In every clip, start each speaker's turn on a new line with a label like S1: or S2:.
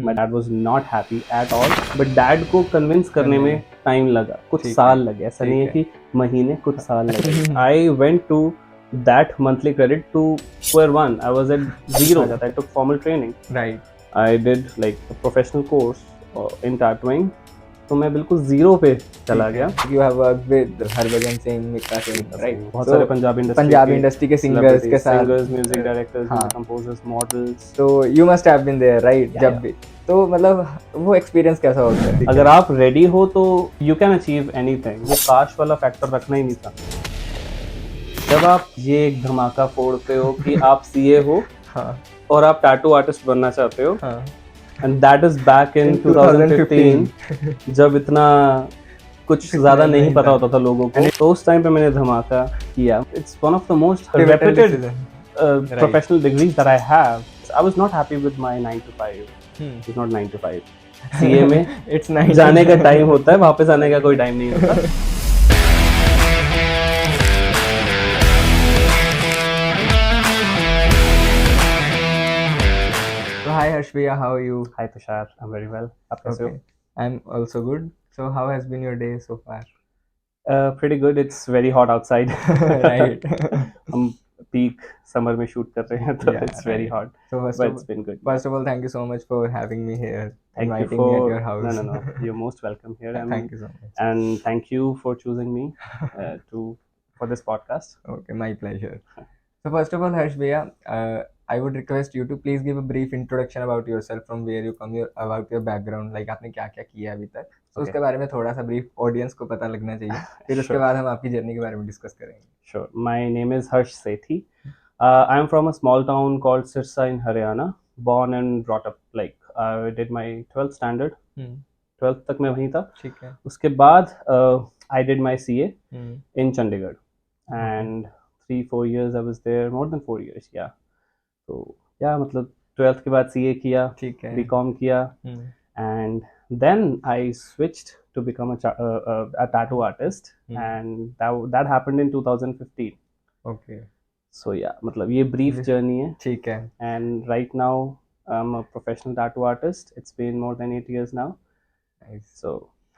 S1: My dad was not happy at all, but dad को convince करने में time लगा, कुछ साल लगे, ऐसा नहीं है कि महीने, कुछ साल लगे. I went to that monthly credit to square one. I was at zero. I took formal training.
S2: Right.
S1: I did like a professional course in tattooing. तो मैं बिल्कुल जीरो पे चला गया.
S2: You have worked with Harbhajan Singh, Mika Singh, right?
S1: बहुत सारे Punjabi
S2: industry के singers के साथ,
S1: singers, music directors, composers, models.
S2: तो you must have been there, right? जब भी तो मतलब वो एक्सपीरियंस कैसा होता है?
S1: अगर आप रेडी हो तो यू कैन अचीव एनीथिंग. वो काश वाला फैक्टर रखना ही नहीं था. जब आप ये एक धमाका फोड़ते हो कि आप सीए हो और आप टैटू आर्टिस्ट बनना चाहते हो, एंड दैट इज बैक इन 2015 जब इतना कुछ ज्यादा नहीं पता होता था लोगों को, तो उस टाइम पे मैंने धमाका किया. It's one of the most reputed professional degrees that I have. I was not happy with my 9 to 5. It's not 9 to 5. CA में
S2: इट्स
S1: जाने का टाइम होता है, वापस आने का कोई टाइम नहीं होता.
S2: Hi Harshviya, how are you?
S1: Hi Tushar, I'm very well.
S2: Okay. I'm also good. So how has been your day so far?
S1: Pretty good. It's very hot outside.
S2: Right.
S1: हम peak summer में shoot कर रहे हैं, तो it's very hot.
S2: So
S1: it's been good.
S2: First of all, thank you so much for having me here.
S1: Thank you
S2: me at your house.
S1: No. You're most welcome here.
S2: Thank you so much.
S1: And thank you for choosing me for this podcast.
S2: Okay, my pleasure. So first of all, Harshviya, I would request you to please give a brief introduction about yourself, from where you come, about your background, like आपने क्या क्या किया अभी तक. तो उसके बारे में थोड़ा सा brief ऑडियंस को पता लगना चाहिए. फिर उसके बाद हम आपकी जर्नी के बारे में डिस्कस करेंगे.
S1: Sure. My name is Harsh Sethi. I am from a small town called Sirsa in Haryana. Born and brought up. Like I did my 12th standard. 12th तक मैं वहीं था.
S2: ठीक है.
S1: उसके बाद I did my CA in Chandigarh. And 3-4 years I was there. More than 4 years. Yeah. तो या मतलब 12th के बाद CA किया, BCom किया, and then I switched to become a tattoo artist, and that happened in 2015.
S2: Okay.
S1: So yeah, मतलब ये brief journey है.
S2: ठीक है.
S1: And right now I'm a professional tattoo artist. It's been more than 8 years now.
S2: Nice.
S1: So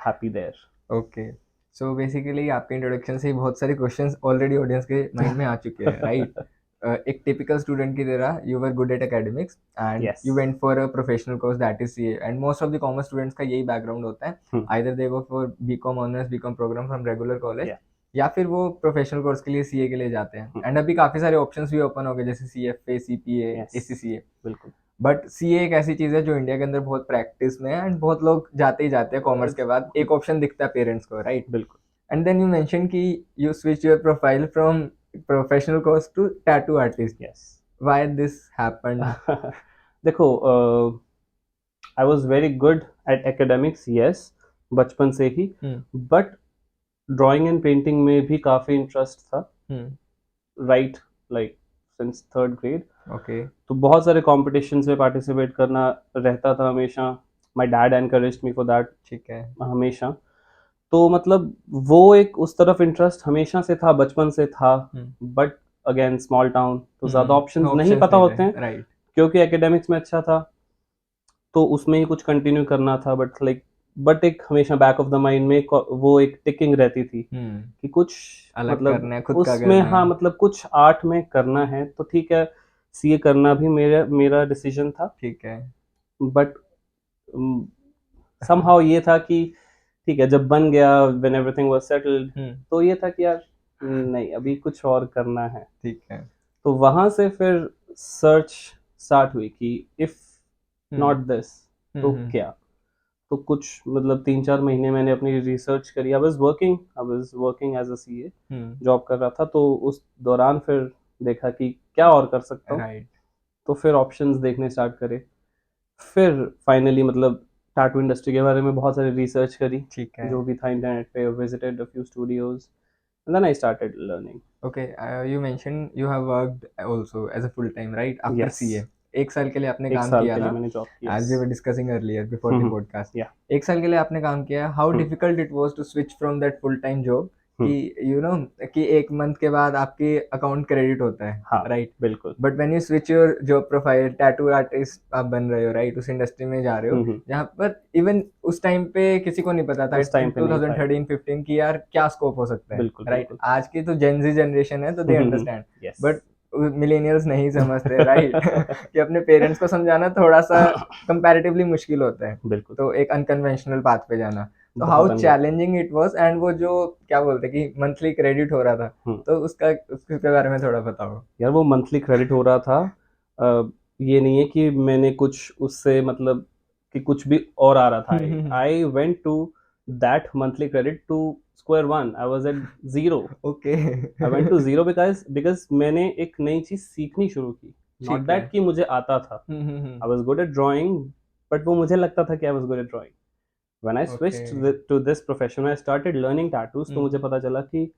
S1: happy there.
S2: Okay. So basically आपके introduction से ही बहुत सारे questions already audience के माइंड में आ चुके हैं, राइट? एक टिपिकल स्टूडेंट की तरह you were good at academics and you went for a professional course that is CA, and most of the commerce students का यही बैकग्राउंड होता है. Either they go for BCom honours, BCom programme from regular college, या फिर वो professional course के लिए CA के लिए जाते हैं. एंड अभी काफी सारे ऑप्शंस भी ओपन हो गए, जैसे सीएफए, सीपीए, एसीसीए.
S1: बिल्कुल.
S2: बट सीए एक ऐसी चीज है जो इंडिया के अंदर बहुत प्रैक्टिस में है, एंड बहुत लोग जाते ही जाते हैं कॉमर्स के बाद. एक ऑप्शन दिखता है पेरेंट्स को, राइट?
S1: बिल्कुल.
S2: एंड देन यू मेंशन कि you switch your profile from professional course to tattoo artist.
S1: Yes.
S2: Why this happened?
S1: देखो, I was very good at academics, yes, बचपन से ही, but drawing and painting में भी काफी interest था, right, like since 3rd grade.
S2: Okay.
S1: तो बहुत सारे competitions में participate करना रहता था हमेशा. My dad encouraged me for that.
S2: ठीक है.
S1: हमेशा. तो मतलब वो एक उस तरफ इंटरेस्ट हमेशा से था, बचपन से था, बट अगेन स्मॉल टाउन, तो ज्यादा ऑप्शंस नहीं पता होते हैं,
S2: राइट?
S1: क्योंकि एकेडमिक्स में अच्छा था तो उसमें ही कुछ कंटिन्यू करना था. बट एक हमेशा बैक ऑफ द माइंड में वो एक टिकिंग रहती थी कि कुछ
S2: अलग
S1: मतलब
S2: करना है, खुद
S1: उसमें, हाँ, मतलब कुछ आर्ट में करना है, तो ठीक है, सीए करना भी मेरा डिसीजन था.
S2: ठीक है.
S1: बट समहाउ ये था कि ठीक है, जब बन गया, व्हेन एवरीथिंग वाज सेटल्ड, तो ये था कि यार नहीं, अभी कुछ और करना है.
S2: ठीक है.
S1: तो वहां से फिर सर्च स्टार्ट हुई कि इफ नॉट दिस तो क्या. तो कुछ मतलब 3-4 महीने मैंने अपनी रिसर्च करी. I was working as a CA, job कर रहा था. तो उस दौरान फिर देखा कि क्या और कर सकता हूँ,
S2: राइट.
S1: तो फिर ऑप्शंस देखने स्टार्ट करे. फिर फाइनली मतलब टैटू इंडस्ट्री के बारे में बहुत सारी रिसर्च करी,
S2: ठीक है,
S1: जो भी था इंटरनेट पे. Visited a few studios and then I started learning.
S2: Okay. You mentioned you have worked also as a full time, right? After CA 1 साल के लिए आपने काम किया ना?
S1: मैंने जॉब किया,
S2: as we were discussing earlier before the podcast. 1 साल के लिए आपने काम किया. How difficult it was to switch from that full time job कि यू नो कि एक मंथ के बाद आपके अकाउंट क्रेडिट होता है,
S1: हाँ
S2: राइट?
S1: बिल्कुल।
S2: But when you switch your job profile, tattoo artist आप बन रहे हो, राइट? उस इंडस्ट्री में जा रहे हो जहाँ पर इवन उस टाइम पे किसी को नहीं पता था,
S1: उस टाइम पे नहीं था
S2: 2013-15 की यार क्या स्कोप हो सकता है,
S1: बिल्कुल
S2: राइट?
S1: बिल्कुल।
S2: आज की तो जेनजी जनरेशन है तो they understand,
S1: yes
S2: but millennials नहीं समझते, राइट? कि अपने पेरेंट्स को समझाना थोड़ा सा कंपैरेटिवली मुश्किल होता है,
S1: बिल्कुल
S2: तो एक अनकन्वेंशनल पाथ पे जाना। तो हाउ
S1: बहुत
S2: चैलेंजिंग इट वाज, एंड वो जो क्या बोलते हैं कि मंथली क्रेडिट हो रहा था, तो उसके बारे में थोड़ा बताओ।
S1: यार वो मंथली क्रेडिट हो रहा था। ये नहीं है कि मैंने कुछ उससे मतलब कि कुछ भी और आ रहा था। I went to that monthly credit to square one. I was at zero.
S2: Okay.
S1: I went to zero because मैंने एक नई चीज सीखनी शुरू की। नॉट
S2: ठीक है।
S1: दैट कि मुझे आता था। I was good at drawing, but वो मुझे लगता था कि I was good at drawing. When I
S2: okay.
S1: Switched to this profession, I started learning tattoos, तो मुझे पता चला कि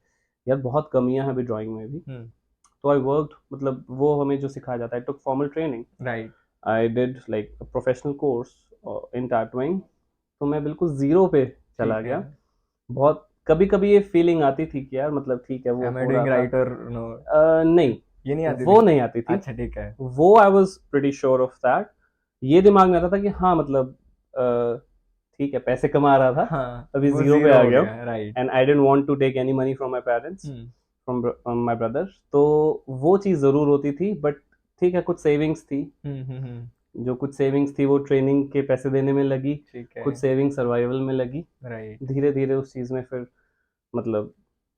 S1: यार बहुत कमियां हैं अभी ड्राइंग में भी। तो आई वर्कड, मतलब वो हमें जो सिखाया जाता है, took formal training.
S2: Right.
S1: I did like professional course in tattooing. तो मैं बिल्कुल जीरो पे चला
S2: ठीक है।
S1: गया। बहुत कभी कभी ये फीलिंग आती थी कि यार मतलब ठीक है वो
S2: एम आई
S1: हो रहा
S2: डूइंग
S1: था।
S2: राइट और नो?
S1: नहीं,
S2: ये नहीं आती
S1: वो
S2: थी?
S1: नहीं आती थी।
S2: अच्छा, ठीक है।
S1: वो I was pretty sure of that. ये दिमाग में आता था कि हाँ मतलब ठीक है पैसे कमा रहा था,
S2: हाँ,
S1: अभी
S2: वो
S1: जीरो पे
S2: जीरो
S1: आ
S2: हो
S1: गया हूँ।
S2: गया, right.
S1: And I didn't want to take any money from my parents, from my brother. तो वो चीज़ ज़रूर होती थी, बट ठीक है कुछ सेविंग्स थी। जो कुछ सेविंग्स थी वो ट्रेनिंग के पैसे देने में लगी,
S2: ठीक है।
S1: कुछ सेविंग सर्वाइवल में लगी।
S2: राइट।
S1: धीरे धीरे उस चीज़ में फिर मतलब,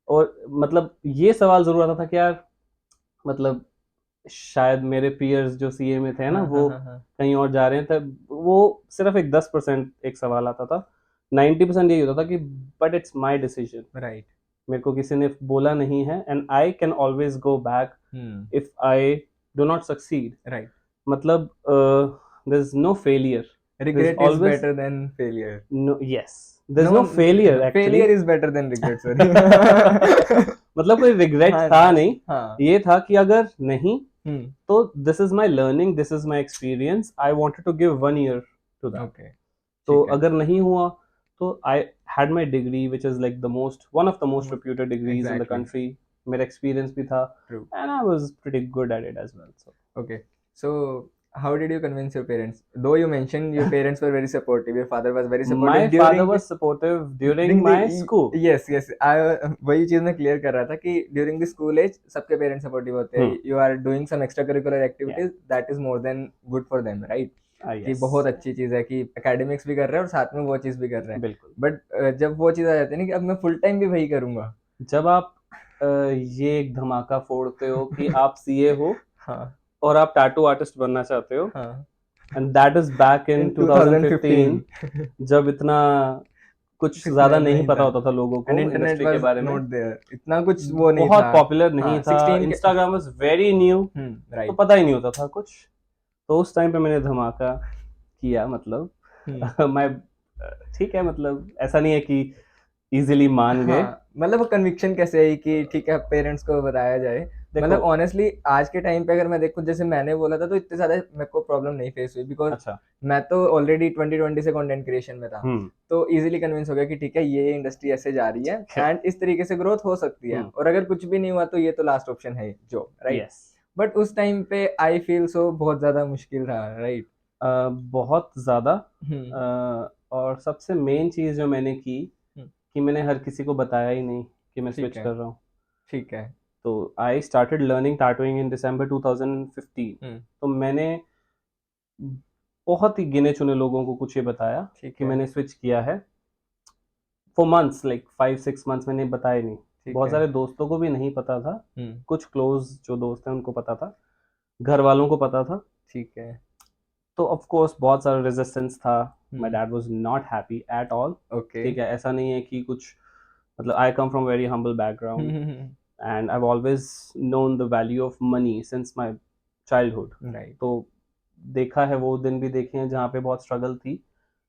S1: और मतलब ये सवाल ज़रूर आता था कि यार मतलब शायद मेरे पीयर्स जो सीए में थे ना,
S2: हाँ, हाँ,
S1: वो
S2: हाँ, हाँ।
S1: कहीं और जा रहे हैं, तब वो सिर्फ एक 10% एक सवाल आता था। 90% यही होता था कि but it's my decision.
S2: Right.
S1: मेरे को किसी ने बोला नहीं है, and I can always go back if I do not succeed.
S2: Right.
S1: मतलब there is no failure, there is
S2: regret is
S1: always
S2: better than failure.
S1: No, yes there
S2: no,
S1: is no failure actually.
S2: Failure is better than regret, sorry.
S1: मतलब कोई regret
S2: हाँ
S1: था
S2: ना।
S1: नहीं।
S2: हाँ।
S1: ये था कि अगर नहीं
S2: हम्म।
S1: तो this is my learning, this is my experience, I wanted to give 1 year to that.
S2: Okay.
S1: तो
S2: ठीक है।
S1: अगर नहीं हुआ तो I had my degree which is like the most one of the most reputed degrees in the
S2: exactly.
S1: Country. मेरा experience भी था,
S2: true.
S1: And I was pretty good at it as well. So
S2: Okay. So, how did you convince your parents? Though you mentioned your parents were very supportive, your father was very supportive
S1: my father
S2: during
S1: was supportive during
S2: during the
S1: my school.
S2: yes, yes. वही चीज मैं clear कर रहा था कि during the school age सबके parents supportive होते हैं। You are doing some extra curricular activities, that is more than good for them, right? कि
S1: यस
S2: बहुत अच्छी चीज है कि एकेडमिक्स भी कर रहे हैं और साथ में वो चीज भी कर रहे हैं।
S1: बिल्कुल।
S2: बट जब वो चीज आ जाती है ना कि अब मैं फुल टाइम भी वही करूंगा।
S1: जब आप ये एक धमाका फोड़ते हो कि आप सीए हो
S2: हाँ।
S1: और आप टैटू आर्टिस्ट बनना चाहते हो,
S2: हाँ।
S1: And that is back in
S2: in
S1: 2015,
S2: 2015
S1: जब इतना कुछ
S2: कुछ
S1: ज्यादा नहीं
S2: नहीं
S1: पता
S2: था,
S1: होता था लोगों
S2: एंड
S1: को
S2: इंटरनेट
S1: इंडस्ट्री के
S2: वाज
S1: बारे में।
S2: नॉट देयर, इतना कुछ वो नहीं
S1: बहुत
S2: था।
S1: पॉपुलर नहीं
S2: हाँ,
S1: था,
S2: 16 के
S1: इंस्टाग्राम वाज वेरी न्यू, तो
S2: राइट।
S1: पता ही नहीं होता था कुछ। तो उस टाइम पे मैंने धमाका किया, मतलब मैं ठीक है, मतलब ऐसा नहीं है कि इजीली मान गए।
S2: हाँ, मतलब वो कन्विक्शन कैसे है कि ठीक है पेरेंट्स को बताया जाए।
S1: देखो
S2: मतलब ऑनेस्टली आज के टाइम पे अगर मैं देखूं, जैसे मैंने बोला था, तो इतने ज्यादा मेरे को प्रॉब्लम नहीं फेस हुई, बिकॉज
S1: अच्छा
S2: मैं तो ऑलरेडी 2020 से कंटेंट क्रिएशन में था। तो इजीली कन्विंस हो गया कि ठीक है ये इंडस्ट्री ऐसे जा रही है एंड इस तरीके से ग्रोथ हो सकती है, और अगर कुछ भी नहीं हुआ तो ये तो लास्ट ऑप्शन है जॉब, राइट?
S1: यस
S2: बट उस टाइम पे आई फील सो बहुत ज्यादा मुश्किल था, राइट?
S1: बहुत ज्यादा। और सबसे मेन चीज जो मैंने की कि मैंने हर किसी को बताया ही नहीं कि मैं
S2: ठीक
S1: स्विच
S2: है।
S1: कर रहा हूँ।
S2: ठीक है।
S1: तो आई स्टार्टेड लर्निंग टैटूइंग इन दिसंबर 2015। तो मैंने बहुत ही गिने चुने लोगों को कुछ ये बताया
S2: ठीक
S1: कि
S2: है।
S1: मैंने स्विच किया है। फॉर मंथ्स, लाइक 5-6 months मैंने बताया नहीं।
S2: ठीक
S1: बहुत
S2: है।
S1: सारे दोस्तों को भी नहीं पता था, कुछ क्लोज जो दोस्त हैं उनको पता था, घर वालों को पता था।
S2: ठीक है।
S1: तो ऑफ कोर्स बहुत सारा रेजिस्टेंस था। My dad was not happy at all.
S2: Okay.
S1: ठीक है, ऐसा नहीं है कि कुछ, मतलब I come from very humble background, and I always known the value of money since my childhood.
S2: Right.
S1: तो देखा है, वो दिन भी देखे हैं जहाँ पे बहुत स्ट्रगल थी।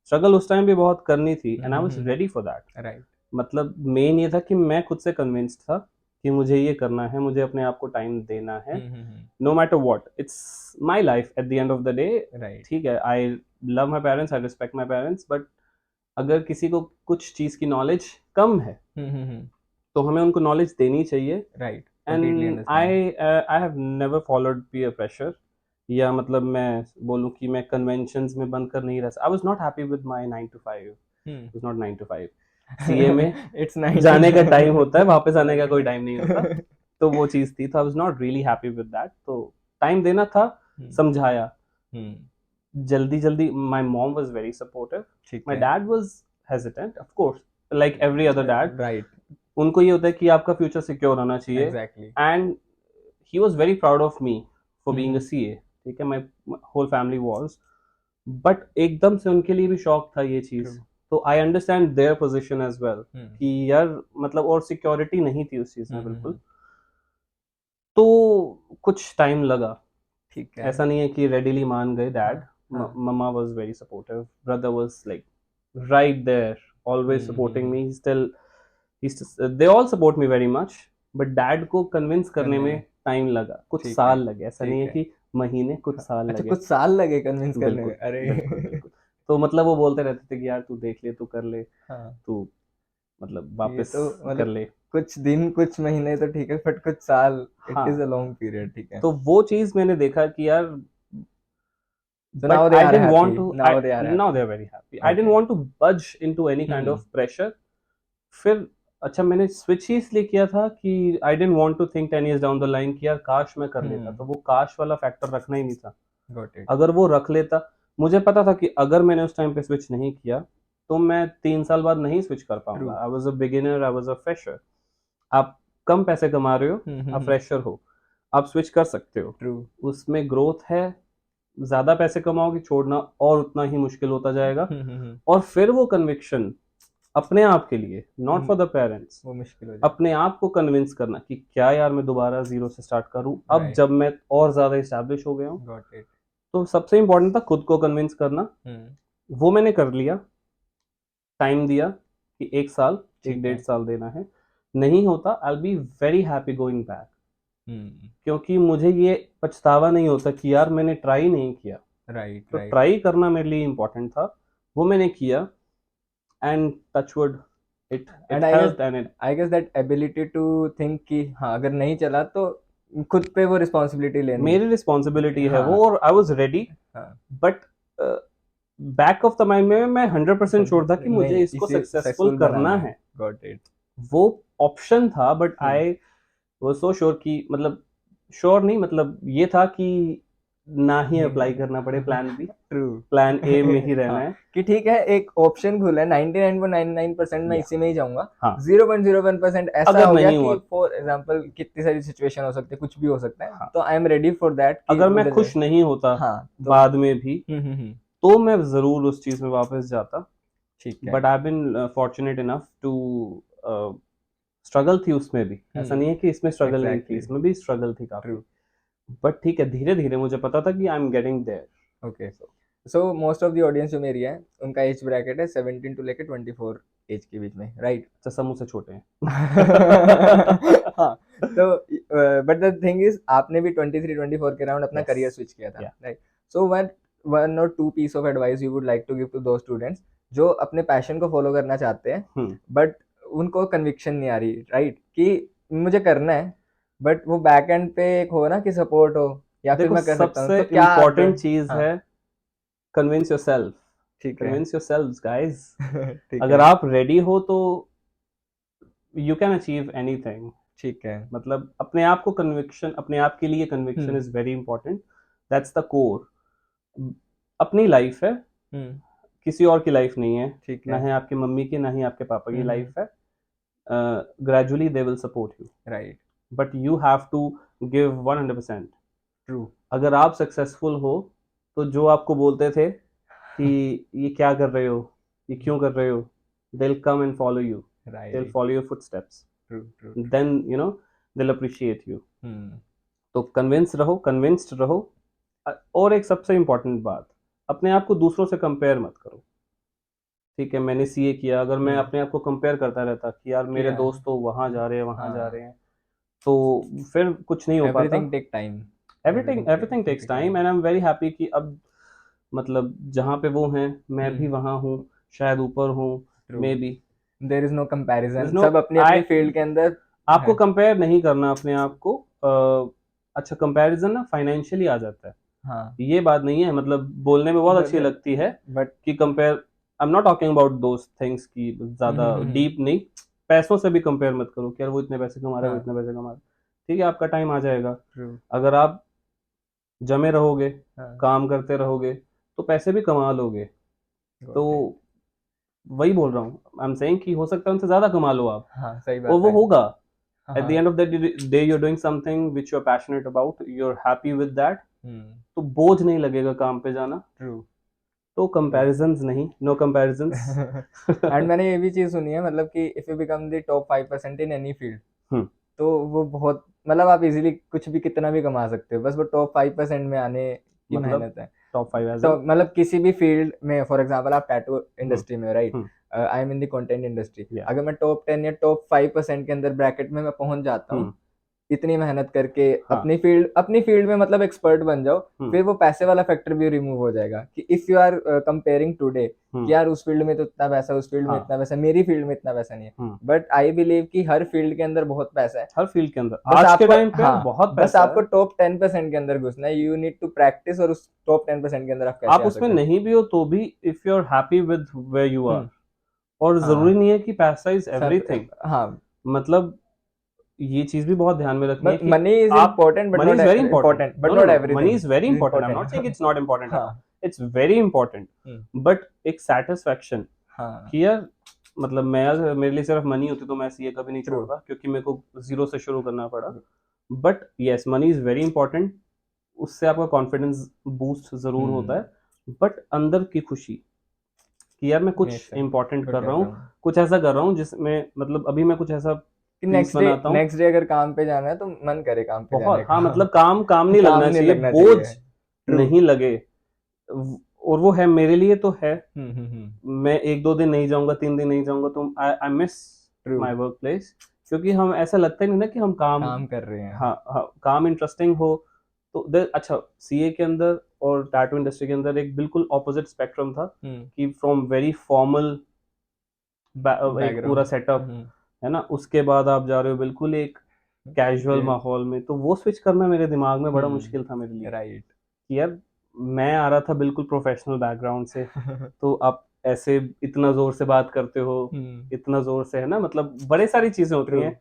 S1: स्ट्रगल उस टाइम भी बहुत करनी थी, and I was ready for that.
S2: Right.
S1: मतलब मेन ये था कि मैं खुद से कन्विंस्ड था कि मुझे ये करना है, मुझे अपने आप को टाइम देना है, no matter what, it's my life at the end of the day.
S2: Right.
S1: ठीक है, I love my parents, I respect my parents, but अगर किसी को कुछ चीज़ की नॉलेज कम है तो हमें उनको नॉलेज देनी चाहिए।
S2: Right,
S1: and I have never followed peer pressure, या मतलब मैं बोलूँ कि मैं कन्वेंशंस में बनकर नहीं रह सकता। I was not happy with my 9 to 5, it was not 9 to 5। CA में
S2: इट्स 9
S1: जाने का टाइम होता है, वापस आने का कोई टाइम नहीं होता। तो वो चीज़ थी, तो I was not really happy with that. तो टाइम देना था, समझाया जल्दी जल्दी। My mom was very supportive, my dad was hesitant of course, like every other dad.
S2: Right,
S1: उनको ये होता है कि आपका फ्यूचर सिक्योर होना चाहिए।
S2: Exactly.
S1: And he was very proud of me for being a CA, ठीक है, my whole family was. But एकदम से उनके लिए भी शॉक था ये चीज। तो I understand their position as well कि यार मतलब, और सिक्योरिटी नहीं थी उस चीज में बिल्कुल। तो कुछ टाइम लगा,
S2: ठीक है,
S1: ऐसा नहीं है कि रेडिली मान गए डैड। मम्मा was very supportive, brother was like right there, always supporting me. They all support me very much, but dad को convince करने में टाइम लगा, कुछ साल लगे। ऐसा नहीं है कि महीने, कुछ साल
S2: अच्छा,
S1: लगे।
S2: कुछ साल लगे कन्विंस करने में? अरे
S1: बिल्कुल बिल्कुल। तो मतलब वो बोलते रहते थे कि यार तू देख ले, तू कर ले, तू मतलब वापस
S2: तो
S1: कर ले।
S2: कुछ दिन कुछ महीने तो ठीक है, बट कुछ साल, it is a long period, ठीक है।
S1: तो वो चीज मैंने देखा कि यार,
S2: So
S1: but
S2: now they
S1: I
S2: are
S1: didn't
S2: happy.
S1: want to.
S2: Now they are
S1: Now
S2: happy.
S1: they're very happy. I didn't want to budge into any kind of pressure. फिर अच्छा, मैंने स्विच ही इसलिए किया था कि I didn't want to think 10 years down the line कि यार काश मैं कर लेता। तो वो काश वाला फैक्टर रखना ही नहीं था।
S2: Got it.
S1: अगर वो रख लेता, मुझे पता था कि अगर मैंने उस टाइम पे स्विच नहीं किया तो मैं 3 साल बाद नहीं स्विच कर पाऊंगा। I was a beginner, I was a fresher. आप कम पैसे कमा रहे हो, आप फ्रेशर हो, आप स्विच कर सकते हो।
S2: True.
S1: उसमें ग्रोथ है, ज्यादा पैसे कमाओगे, छोड़ना और उतना ही मुश्किल होता जाएगा। और फिर वो कन्विक्शन अपने आप के लिए, नॉट फॉर द पेरेंट्स,
S2: वो मुश्किल हो जाएगा।
S1: अपने आप को कन्विंस करना कि क्या यार मैं दोबारा जीरो से स्टार्ट करूं अब जब मैं और ज्यादा इस्टेब्लिश हो गया हूं। तो सबसे इंपॉर्टेंट था खुद को कन्विंस करना। वो मैंने कर लिया। टाइम दिया कि 1 साल, 1-1.5 साल देना है। नहीं होता, आई will be very happy going back, क्योंकि मुझे ये पछतावा नहीं होता कि यार मैंने ट्राई नहीं किया। तो ट्राई करना मेरे लिए इम्पोर्टेंट था, वो मैंने किया। And touchwood it helped। and
S2: I guess that ability to think कि हाँ अगर नहीं चला तो खुद पे वो रिस्पॉन्सिबिलिटी लेनी,
S1: मेरी रिस्पॉन्सिबिलिटी है वो, और I was ready. But back of the mind में मैं 100% श्योर था कि मुझे इसको सक्सेसफुल करना है।
S2: Got it.
S1: वो ऑप्शन था, but I was so sure कि मतलब, श्योर नहीं मतलब ये था कि ना ही अप्लाई करना पड़े प्लान बी, प्लान ए में ही रहना है
S2: कि ठीक है एक ऑप्शन खुला है, 99.99% मैं इसी में ही जाऊंगा। 0.01% ऐसा हो गया कि फॉर एग्जांपल कितनी सारी सिचुएशन हो सकती है, कुछ भी हो सकता है। तो I am ready for that.
S1: अगर मैं खुश नहीं होता बाद में भी तो मैं जरूर उस चीज में वापस जाता।
S2: ठीक है,
S1: but I been fortunate enough to, struggle थी उसमें भी, ऐसा नहीं है कि इसमें स्ट्रगल नहीं थी, इसमें भी स्ट्रगल थी काफी। बट ठीक है, धीरे धीरे मुझे पता था कि I am getting there.
S2: Okay, so most of the audience जो मेरी है उनका एज ब्रैकेट है 17 to लेके 24 एज के बीच में, राइट?
S1: अच्छा, मुझसे छोटे हैं।
S2: हाँ, तो बट द थिंग इज आपने भी 23-24 के राउंड अपना करियर स्विच किया था, राइट? सो वन और two piece of advice you would like to give to those students जो अपने पैशन को फॉलो करना चाहते हैं बट उनको कन्विक्शन नहीं आ रही, राइट? कि मुझे करना है बट वो बैक एंड पे एक हो ना कि सपोर्ट हो, या फिर मैं कर सकता हूँ।
S1: सबसे
S2: तो क्या
S1: इम्पोर्टेंट चीज है कन्विंस योरसेल्फ।
S2: ठीक है,
S1: कन्विंस योरसेल्व्स गाइस। अगर आप रेडी हो तो यू कैन अचीव एनीथिंग।
S2: ठीक है,
S1: मतलब अपने आप को कन्विक्शन, अपने आप के लिए conviction is very important. That's the core. अपनी लाइफ है, किसी और की लाइफ नहीं है।
S2: ठीक
S1: ना है आपकी मम्मी की, ना ही आपके पापा की लाइफ है। Gradually they will support you,
S2: right?
S1: But you have to give 100%।
S2: True.
S1: अगर आप सक्सेसफुल हो तो जो आपको बोलते थे कि ये क्या कर रहे हो, ये क्यों कर रहे हो, they will come and follow you, they will follow your footsteps, then you know they will appreciate you. तो कन्विंस रहो, कन्विंस्ड रहो। और एक सबसे इम्पोर्टेंट बात, अपने आप को दूसरों से कंपेयर मत करो। ठीक है, मैंने सीए किया, अगर मैं अपने आप को कंपेयर करता रहता कि यार मेरे दोस्त तो वहां जा रहे हैं, वहां जा रहे हैं, तो फिर कुछ नहीं हो पाता।
S2: Everything take time,
S1: everything takes time. And I am very happy कि अब मतलब जहाँ पे वो हैं मैं भी वहाँ हूँ, शायद ऊपर हूँ, maybe.
S2: There is no comparison,
S1: no-
S2: सब अपनी अपनी
S1: I-
S2: फील्ड के अंदर
S1: आपको
S2: है।
S1: कंपेयर नहीं करना अपने आप को। अच्छा, कंपैरिजन ना फाइनेंशियली आ जाता है,
S2: हाँ
S1: ये बात नहीं है, मतलब बोलने में बहुत अच्छी लगती है
S2: बट
S1: कि compare, I am not talking about those things की ज्यादा डीप नहीं, पैसों से भी कंपेयर मत करो कि यार वो इतने पैसे कमा रहा है, वो
S2: हाँ
S1: इतने पैसे कमा रहा है। ठीक है, आपका टाइम आ जाएगा।
S2: ट्रू
S1: अगर आप जमे रहोगे,
S2: हाँ
S1: काम करते रहोगे, तो पैसे भी कमा लोगे। तो
S2: got it।
S1: वही बोल रहा हूँ, आई एम सेइंग कि हो सकता है उनसे ज्यादा कमा लो आप,
S2: हाँ सही
S1: और
S2: बात
S1: वो
S2: है।
S1: होगा।
S2: हाँ
S1: at the end of the day you are doing something which you are passionate about, you are happy with that, तो बोझ नहीं लगेगा काम पे जाना।
S2: ट्रू
S1: तो कंपैरिजंस नहीं, नो कंपैरिजंस।
S2: एंड मैंने ये भी चीज सुनी है, मतलब कि if you become the top 5% in any field, तो वो बहुत, मतलब आप इजीली कुछ भी कितना भी कमा सकते हो, बस वो टॉप 5% में आने की
S1: मतलब
S2: मेहनत है।
S1: टॉप 5 एज
S2: तो मतलब किसी भी फील्ड में, फॉर एग्जांपल आप टैटू इंडस्ट्री में, right,
S1: hmm,
S2: I am in the content industry,
S1: Yeah.
S2: अगर मैं टॉप 10 या टॉप 5% के अंदर ब्रैकेट में मैं पहुंच जाता हूँ, इतनी मेहनत करके
S1: हाँ।
S2: अपनी फील्ड में मतलब एक्सपर्ट बन जाओ, फिर वो पैसे वाला फैक्टर भी रिमूव हो जाएगा कि if you are comparing today कि यार उस फील्ड में तो इतना पैसा, उस फील्ड में
S1: हाँ।
S2: इतना पैसा, मेरी फील्ड में इतना पैसा नहीं है, बट आई बिलीव कि हर फील्ड के अंदर बहुत पैसा है,
S1: हर फील्ड के अंदर
S2: बस
S1: आज के
S2: आपको,
S1: टाइम पे
S2: हाँ
S1: बहुत
S2: बस
S1: पैसा
S2: आपको
S1: है।
S2: टॉप 10% के अंदर घुसना है, यू नीड टू प्रैक्टिस, और उस टॉप 10% के अंदर आप कैसे
S1: आप
S2: आ
S1: उसमें
S2: सकते हो।
S1: नहीं भी हो तो भी if you are happy with where you are, और
S2: हाँ
S1: जरूरी नहीं है कि पैसा इज
S2: सब
S1: एवरीथिंग।
S2: हाँ,
S1: मतलब ये चीज भी बहुत ध्यान में रखनी है
S2: बट
S1: कि
S2: मनी इज
S1: आप,
S2: important but
S1: money
S2: not
S1: is very important,
S2: important, but
S1: no no
S2: not
S1: no, money
S2: everything
S1: is very
S2: is
S1: important, I am not
S2: important.
S1: Saying it's not important at all,
S2: हाँ
S1: it's very important, but एक satisfaction
S2: हाँ
S1: कि यार, मतलब मैं, अगर मेरे लिए सिर्फ मनी होती तो मैं ये कभी नहीं
S2: ट्रू
S1: छोड़ता, क्योंकि मेरे को जीरो से शुरू करना पड़ा। But yes, money is very important, उससे आपका कॉन्फिडेंस बूस्ट जरूर होता है, बट अंदर की खुशी कि यार मैं कुछ इंपॉर्टेंट कर रहा हूँ, कुछ ऐसा कर रहा हूँ जिसमें, मतलब अभी मैं कुछ ऐसा
S2: कि
S1: पीस बनाता हूँ।
S2: नेक्स्ट डे अगर काम पे जाना है तो मन करे काम पे जाने
S1: बहुत, हाँ,
S2: का।
S1: मतलब काम काम नहीं
S2: काम
S1: लगना
S2: नहीं
S1: चाहिए,
S2: लगना
S1: बोझ
S2: चाहिए। ट्रू
S1: नहीं लगे, और वो है मेरे लिए तो है। मैं एक दो दिन नहीं जाऊंगा, 3 दिन नहीं जाऊंगा, तो I miss
S2: true
S1: my work place, क्योंकि हम, ऐसा लगता ही नहीं ना कि हम काम,
S2: काम कर रहे हैं।
S1: हाँ हाँ, काम इंटरेस्टिंग हो तो अच्छा, सीए के अंदर और टैटू इंडस्ट्री के अंदर एक बिल्कुल ऑपोजिट स्पेक्ट्रम था कि फ्रॉम वेरी फॉर्मल एक पूरा सेटअप है ना, उसके बाद आप जा रहे हो बिल्कुल एक कैजुअल माहौल में, तो वो स्विच करना मेरे दिमाग में बड़ा मुश्किल था मेरे लिए।
S2: राइट
S1: कि यार मैं आ रहा था बिल्कुल प्रोफेशनल बैकग्राउंड से, तो आप ऐसे इतना जोर से बात करते हो, इतना जोर से, है ना, मतलब बड़े सारी चीजें होती हैं,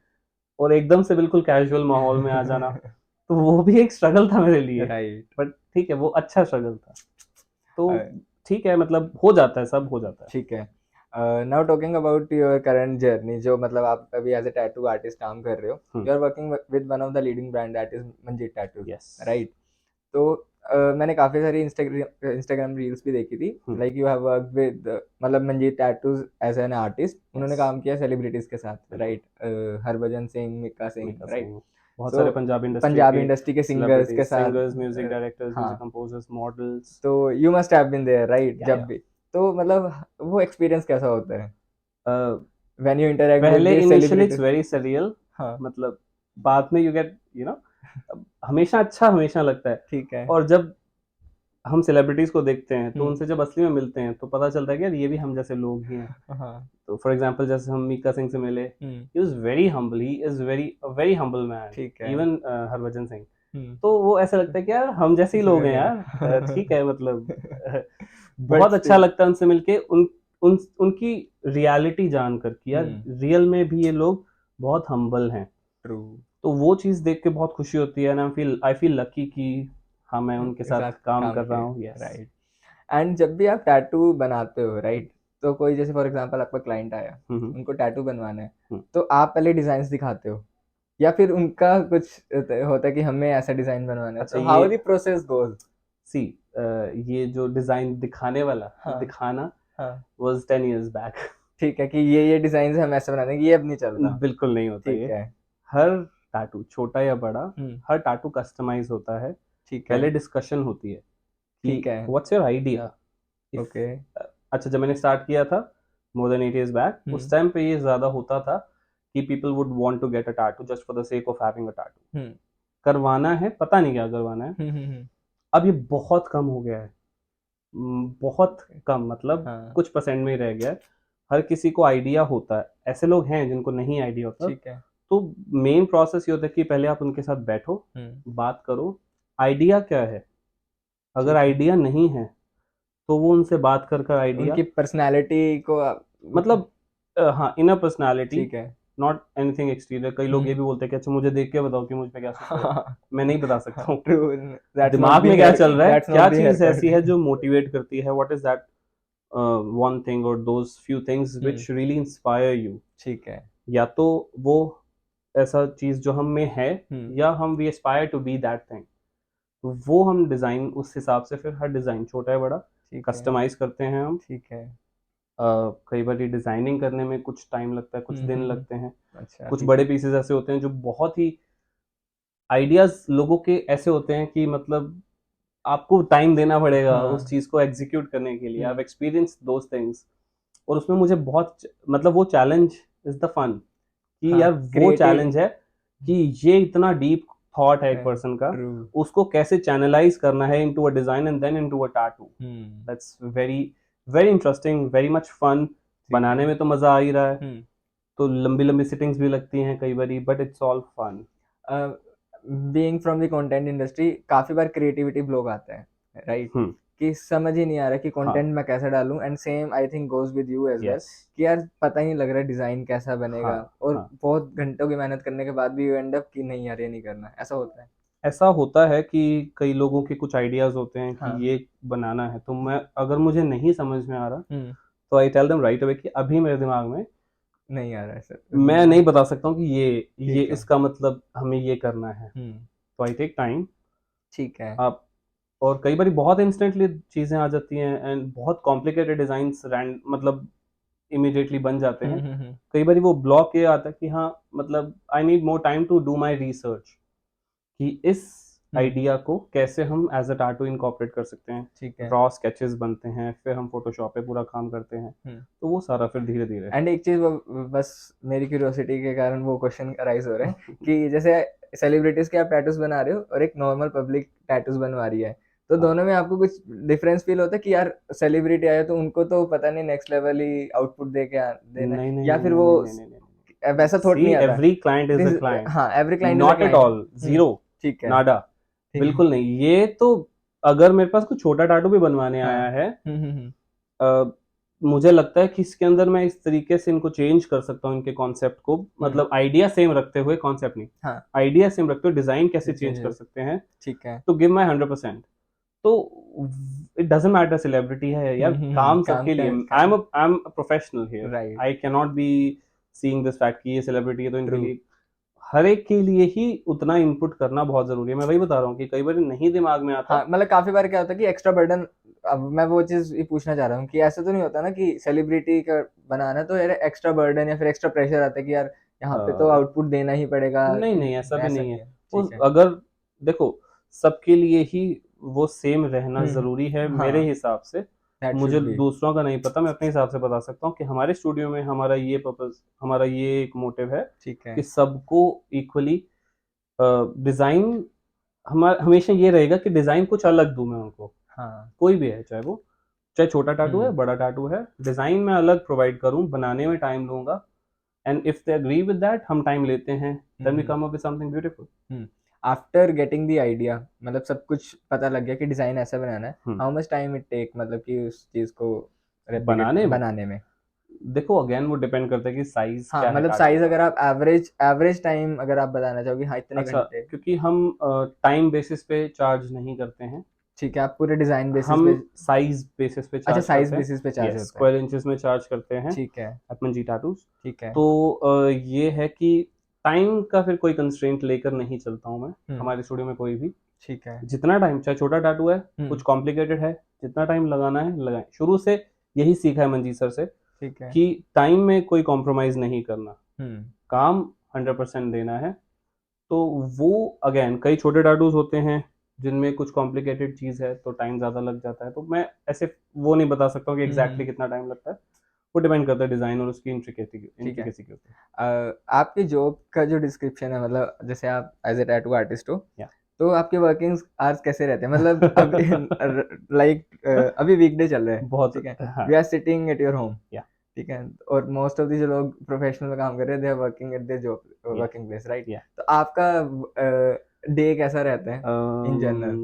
S1: और एकदम से बिल्कुल कैजुअल माहौल में आ जाना, तो वो भी एक स्ट्रगल था मेरे लिए।
S2: राइट
S1: बट ठीक है, वो अच्छा स्ट्रगल था, तो ठीक है, मतलब हो जाता है, सब हो जाता है।
S2: ठीक है। Now talking about your current journey, जो मतलब आप अभी एज ए टैटू आर्टिस्ट काम कर रहे हो, you are working with one of the leading brand that is Manjeet tattoo,
S1: yes,
S2: right. तो मैंने काफी सारी इंस्टाग्राम रील्स भी देखी थी, like you have work with, मतलब Manjeet tattoos as an artist, उन्होंने काम किया सेलिब्रिटीज के साथ, राइट, हरभजन सिंह, मिक्का सिंह, राइट,
S1: बहुत सारे पंजाबी
S2: इंडस्ट्री के सिंगर्स के साथ,
S1: सिंगर्स, म्यूजिक डायरेक्टर्स,
S2: हाँ,
S1: म्यूजिक कंपोजर्स, मॉडल्स।
S2: तो you must have been there, right, जब
S1: या
S2: भी, तो मतलब वो एक्सपीरियंस कैसा होता है
S1: uh,
S2: when you interact with
S1: पहले
S2: the
S1: initially it's
S2: celebrities.
S1: Very surreal,
S2: हाँ
S1: मतलब बाद में यू गेट, यू नो, हमेशा अच्छा हमेशा लगता है।
S2: ठीक है।
S1: और जब हम सेलिब्रिटीज को देखते हैं तो
S2: हम्म,
S1: उनसे जब असली में मिलते हैं तो पता चलता है कि यार ये भी हम जैसे लोग ही हैं।
S2: हाँ
S1: तो फॉर एग्जांपल जैसे हम मीका सिंह से मिले, ही was very humble, he is very humble man,
S2: ठीक है।
S1: इवन हरभजन सिंह, तो वो ऐसा लगता है कि यार हम जैसे ही लोग हैं यार, ठीक है, मतलब बहुत अच्छा लगता है उनसे मिलके, उनकी रियलिटी जानकर कि यार रियल में भी ये लोग बहुत हम्बल हैं।
S2: ट्रू।
S1: तो वो चीज देख के बहुत खुशी होती है, एंड आई फील लकी कि हाँ मैं उनके साथ काम कर रहा हूँ। Yes,
S2: right. एंड जब भी आप टैटू बनाते हो, राइट, तो कोई जैसे फॉर एग्जांपल आपका क्लाइंट आया, उनको टैटू बनवाना है, तो आप पहले डिजाइन दिखाते हो या फिर उनका कुछ होता है कि हमें ऐसा डिजाइन बनवाना है,
S1: अच्छा,
S2: तो हाउ द प्रोसेस गोज।
S1: सी, ये जो डिजाइन दिखाने वाला, दिखाना वाज 10 years बैक।
S2: ठीक है कि ये डिजाइन हम ऐसे बनाने, ये अब नहीं चलता।
S1: बिल्कुल नहीं होता
S2: ठीक
S1: ये।
S2: है।
S1: हर टैटू छोटा या बड़ा, हर टैटू कस्टमाइज होता है।
S2: ठीक है।
S1: पहले डिस्कशन होती है
S2: ठीक
S1: कि
S2: है।
S1: What's your idea.
S2: ओके।
S1: अच्छा, जब मैंने स्टार्ट किया था मोर देन 8 years बैक, उस टाइम पे ये ज्यादा होता था कि people would want to get a tattoo just for the sake of having a tattoo. करवाना है, पता नहीं क्या करवाना है। अब ये बहुत कम हो गया है, बहुत कम, मतलब कुछ परसेंट में ही रह गया है। हर किसी को आइडिया होता है, ऐसे लोग हैं जिनको नहीं आइडिया होता।
S2: ठीक है।
S1: तो मेन प्रोसेस ये होता है कि पहले आप उनके साथ बैठो, बात करो, आइडिया क्या है। अगर आइडिया नहीं है तो वो उनसे बात कर कर आइडिया,
S2: उनकी पर्सनालिटी को
S1: मतलब हाँ, इनर पर्सनालिटी,
S2: ठीक है।
S1: Not anything exterior. कई लोग ये भी बोलते हैं कि अच्छा मुझे देख के बताओ कि मुझ में क्या सोच रहे हैं। मैं नहीं बता सकता हूँ दिमाग में क्या चल रहा है, क्या चीज ऐसी है जो मोटिवेट करती है, what is that one thing or those few things which really inspire you।
S2: ठीक है।
S1: या तो वो ऐसा चीज जो हम में है, या हम we aspire to be that thing। तो वो हम डिजाइन उस हिसाब से, फिर हर डिजाइन छोटा है बड़ा कस्टमाइज करते हैं हम।
S2: ठीक है।
S1: कई बार डिजाइनिंग करने में कुछ टाइम लगता है, कुछ दिन लगते हैं।
S2: अच्छा।
S1: कुछ बड़े पीसेस ऐसे होते हैं जो बहुत ही आइडियाज लोगों के ऐसे होते हैं कि मतलब आपको टाइम देना पड़ेगा उस चीज को एग्जीक्यूट करने के लिए। I have experience those things, और उसमें मुझे बहुत मतलब वो चैलेंज इज द फन कि यार वो चैलेंज है कि ये इतना डीप थॉट है एक पर्सन का, उसको कैसे चैनलाइज करना है into a design and then into a tattoo. That's very very interesting, very much fun. बनाने में तो मजा आ ही रहा है, तो लंबी लंबी सिटिंग्स भी लगती हैं कई बारी, but it's all fun.
S2: Being from the content industry, काफी बार क्रिएटिविटी ब्लॉक आता है, राइट? कि समझ ही नहीं आ रहा कि कंटेंट मैं कैसे डालूं, and same I think goes with you as well, कि यार पता ही नहीं लग रहा डिजाइन कैसा बनेगा, और बहुत घंटों की मेहनत करने के बाद भी यू एंड अप कि नहीं यार ये नहीं करना। ऐसा होता है?
S1: ऐसा होता है कि कई लोगों के कुछ आइडियाज होते हैं कि ये बनाना है, तो मैं अगर मुझे नहीं समझ में आ रहा तो I tell them right away कि अभी मेरे दिमाग में
S2: नहीं आ रहा है सर,
S1: मैं नहीं बता सकता हूँ कि ये इसका मतलब हमें ये करना है। तो आई टेक टाइम।
S2: ठीक है।
S1: आप, और कई बार बहुत इंस्टेंटली चीजें आ जाती हैं, एंड बहुत कॉम्प्लिकेटेड डिजाइंस मतलब इमीडिएटली बन जाते हैं। कई बार वो ब्लॉक ये आता है कि हाँ मतलब I need more time to do my research कि इस आइडिया को कैसे हम एज अ टैटू इनकॉर्पोरेट कर सकते हैं।
S2: ठीक है।
S1: रॉ स्केचेस बनते हैं, फिर हम फोटोशॉप पे पूरा काम करते हैं, तो वो सारा फिर धीरे धीरे।
S2: एंड एक चीज बस मेरी क्यूरियोसिटी के कारण वो क्वेश्चन अराइज हो रहे हैं कि जैसे सेलिब्रिटीज के आप टैटूज बना रहे हो और एक नॉर्मल पब्लिक टैटूज बनवा रही है, तो दोनों में आपको कुछ डिफरेंस फील होता है कि यार सेलिब्रिटी आया तो उनको तो पता नहीं नेक्स्ट लेवल ही आउटपुट दे के देना, या फिर वो वैसा थॉट नहीं आता?
S1: Every client is a client.
S2: हाँ, every client
S1: not at all, zero,
S2: ठीक है,
S1: नाडा, बिल्कुल नहीं। ये तो अगर मेरे पास कुछ छोटा टैटू भी बनवाने आया है, मुझे लगता है कि इसके अंदर मैं इस तरीके से इनको चेंज कर सकता हूँ, इनके कॉन्सेप्ट को, मतलब आइडिया सेम रखते हुए, कॉन्सेप्ट नहीं, आइडिया सेम रखते हुए डिजाइन कैसे चेंज कर सकते हैं,
S2: ठीक है,
S1: तो गिव माई 100%। तो इट डजंट मैटर सेलिब्रिटी है यार, काम सबके लिए। I am professional here, I can not be seeing this fact कि ये सेलिब्रिटी है तो इनके लिए, हर एक के लिए ही उतना इनपुट करना बहुत जरूरी है। मैं वही बता रहा हूँ कि कई बार नहीं दिमाग में आता।
S2: हाँ, मतलब काफी बार क्या होता है कि एक्स्ट्रा बर्डन, अब मैं वो चीज ये पूछना चाह रहा हूँ कि ऐसा तो नहीं होता ना कि सेलिब्रिटी का बनाना तो यार एक्स्ट्रा बर्डन या फिर एक्स्ट्रा प्रेशर आता है कि यार यहाँ पे तो आउटपुट देना ही पड़ेगा?
S1: नहीं नहीं, ऐसा भी नहीं है। वो अगर देखो, सबके लिए ही वो सेम रहना जरूरी है मेरे हिसाब से। मुझे दूसरों का नहीं पता, मैं अपने हिसाब से बता सकता हूँ कि हमारे स्टूडियो में हमारा ये पर्पस, हमारा ये एक मोटिव है कि सबको इक्वली डिजाइन, हमारा हमेशा ये रहेगा कि डिजाइन कुछ अलग दूं मैं उनको। कोई भी है, चाहे छोटा टैटू है, बड़ा टैटू है, डिजाइन में अलग प्रोवाइड करूं, बनाने में टाइम दूंगा, and if they agree with that, हम टाइम लेते हैं, then we come up with something beautiful.
S2: After getting the idea, मतलब सब कुछ पता लग गया कि डिजाइन ऐसा बनाना है, how much time it take, मतलब कि उस चीज को बनाने में?
S1: देखो अगेन वो डिपेंड करता है कि साइज क्या है,
S2: मतलब साइज अगर आप एवरेज टाइम अगर आप बताना चाहोगे, हाँ इतने घंटे।
S1: क्योंकि हम टाइम बेसिस पे चार्ज नहीं करते हैं।
S2: ठीक है, आप पूरे डिजाइन बेसिस
S1: हम
S2: पे,
S1: साइज बेसिस पे चार्ज,
S2: अच्छा साइज बेसिस पे चार्ज होता है,
S1: स्क्वायर इंचेस में चार्ज करते हैं।
S2: ठीक है,
S1: अपन जी टैटूज।
S2: ठीक है।
S1: तो ये है कि टाइम का फिर कोई कंस्ट्रेंट लेकर नहीं चलता हूँ मैं हमारे स्टूडियो में कोई भी।
S2: ठीक है,
S1: जितना टाइम, चाहे छोटा टैटू है, कुछ कॉम्प्लिकेटेड है, जितना टाइम लगाना है लगाएं। शुरू से यही सीखा है मंजीत सर से,
S2: ठीक है,
S1: कि टाइम में कोई कॉम्प्रोमाइज नहीं करना, काम 100% देना है। तो वो अगेन कई छोटे टैटूज होते हैं जिनमें कुछ कॉम्प्लिकेटेड चीज है तो टाइम ज्यादा लग जाता है, तो मैं ऐसे वो नहीं बता सकता हूँ कि एग्जैक्टली कितना टाइम लगता है, वो डिपेंड करता है डिजाइन और उसकी इंट्रिकेसी के ऊपर।
S2: आपकी जॉब का जो डिस्क्रिप्शन है, मतलब जैसे आप एज ए टैटू आर्टिस्ट हो, तो आपके वर्किंग आवर्स कैसे रहते हैं? मतलब अभी लाइक अभी वीकडे चल रहे हैं,
S1: बहुत,
S2: ठीक है, we are sitting at your home, ठीक है, और मोस्ट ऑफ दी जो लोग प्रोफेशनल में काम कर रहे हैं, they are working at their job working place, right? तो आपका डे कैसा रहता है इन जनरल?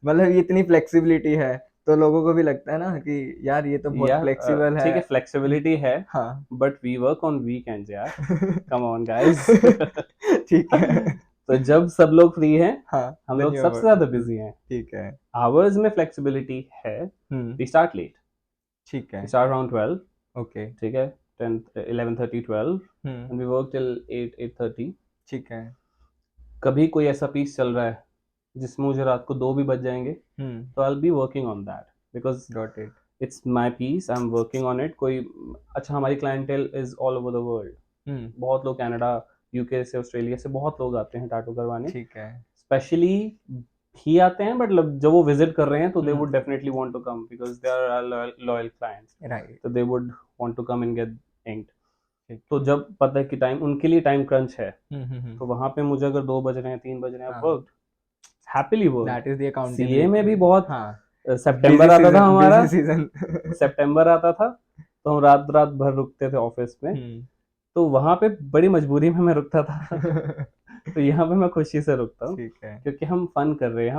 S2: मतलब ये इतनी फ्लेक्सिबिलिटी है तो लोगों को भी लगता है ना कि यार ये तो बहुत फ्लेक्सिबल है।
S1: ठीक है, फ्लेक्सिबिलिटी है,
S2: हाँ
S1: but we work on weekends यार, कम ऑन गाइस।
S2: ठीक है।
S1: तो जब सब लोग फ्री हैं,
S2: हाँ
S1: हम
S2: then
S1: लोग
S2: you are
S1: सबसे ज्यादा
S2: working.
S1: बिजी हैं।
S2: ठीक है।
S1: आवर्स में फ्लेक्सिबिलिटी है, वी स्टार्ट लेट,
S2: ठीक है।
S1: We start around 12,
S2: okay.
S1: ठीक है, 10, 11:30, 12, एंड वी वर्क टिल 8, 8:30।
S2: ठीक है।
S1: कभी कोई ऐसा पीस चल रहा है जिसमें मुझे रात को 2 भी बज जाएंगे, तो I will be working on that, because
S2: got it.
S1: It's my piece, I am working on it. कोई अच्छा, हमारी clientele is all over the world, बहुत लोग कनाडा, यूके से, ऑस्ट्रेलिया से बहुत लोग आते हैं टैटू करवाने।
S2: ठीक है।
S1: स्पेशली ही आते हैं, बट जब वो विजिट कर रहे हैं तो they would definitely want to come because they are loyal clients,
S2: right.
S1: तो they would want to come and get inked. तो जब पता है कि टाइम उनके लिए टाइम क्रंच है, तो वहां पे मुझे अगर 2 बज रहे हैं, 3 बज रहे हैं, work happily work.
S2: That is the accountability.
S1: CA में भी बहुत,
S2: हाँ,
S1: सितंबर आता था हमारा,
S2: सीजन
S1: सितंबर आता था तो हम रात रात भर रुकते थे ऑफिस में, तो वहां पे बड़ी मजबूरी में मैं रुकता था। तो यहाँ पे मैं खुशी से रुकता हूँ,
S2: ठीक है।
S1: क्योंकि हम फन कर रहे हैं,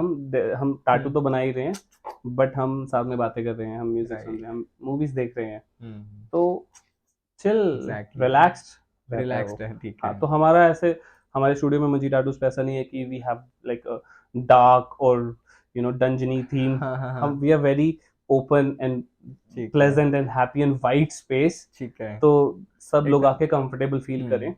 S1: हम टैटू तो बना ही रहे हैं, बट हम साथ में बातें कर रहे हैं, हम म्यूजिक सुन रहे हैं, हम मूवीज देख रहे हैं, तो चिल, रिलैक्स्ड
S2: है। ठीक
S1: हाँ,
S2: है।
S1: तो हमारा ऐसे, हमारे स्टूडियो में मंजी टैटूज पे ऐसा नहीं है कि वी हैव लाइक डार्क और डंजनी थीम। हम we are very open and pleasant and happy and white space,
S2: ठीक है।
S1: तो सब लोग आके कंफर्टेबल फील करें,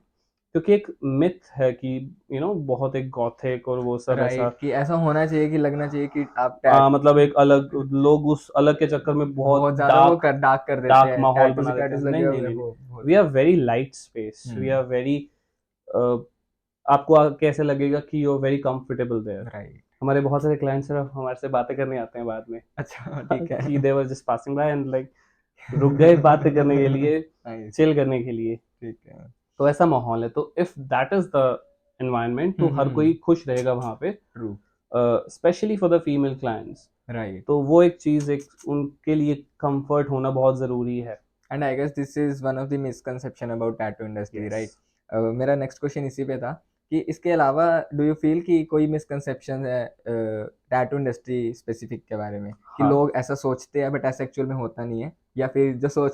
S1: क्योंकि एक मिथ है कि बहुत एक गॉथिक और वो सब ऐसा,
S2: कि ऐसा होना चाहिए, कि लगना चाहिए कि आप
S1: मतलब एक अलग, लोग उस अलग के चक्कर में बहुत
S2: ज्यादा वो डार्क कर देते हैं,
S1: माहौल बना देते हैं। नहीं नहीं नहीं, we are very light space, we are very, आपको कैसे लगेगा कि you are very comfortable there.
S2: Right.
S1: हमारे बहुत सारे क्लाइंट्स सिर्फ हमारे से बातें करने आते हैं बाद में।
S2: अच्छा, ठीक है।
S1: कि they were just passing by and like रुक गए बातें करने के लिए, चिल करने के लिए।
S2: ठीक है।
S1: तो ऐसा माहौल है, तो if that is the environment, तो हर कोई खुश रहेगा वहां पे,
S2: true,
S1: specially for the female clients.
S2: Right.
S1: तो वो एक चीज, एक उनके लिए कंफर्ट होना बहुत जरूरी है।
S2: And I guess this is one of the misconception about tattoo industry, right? मेरा नेक्स्ट क्वेश्चन इसी पे था कि इसके अलावा डू यू फील कि कोई मिसकंसेप्शन है टैटू इंडस्ट्री स्पेसिफिक के बारे में, कि लोग ऐसा सोचते हैं बट ऐसा एक्चुअल में होता नहीं है, या फिर जो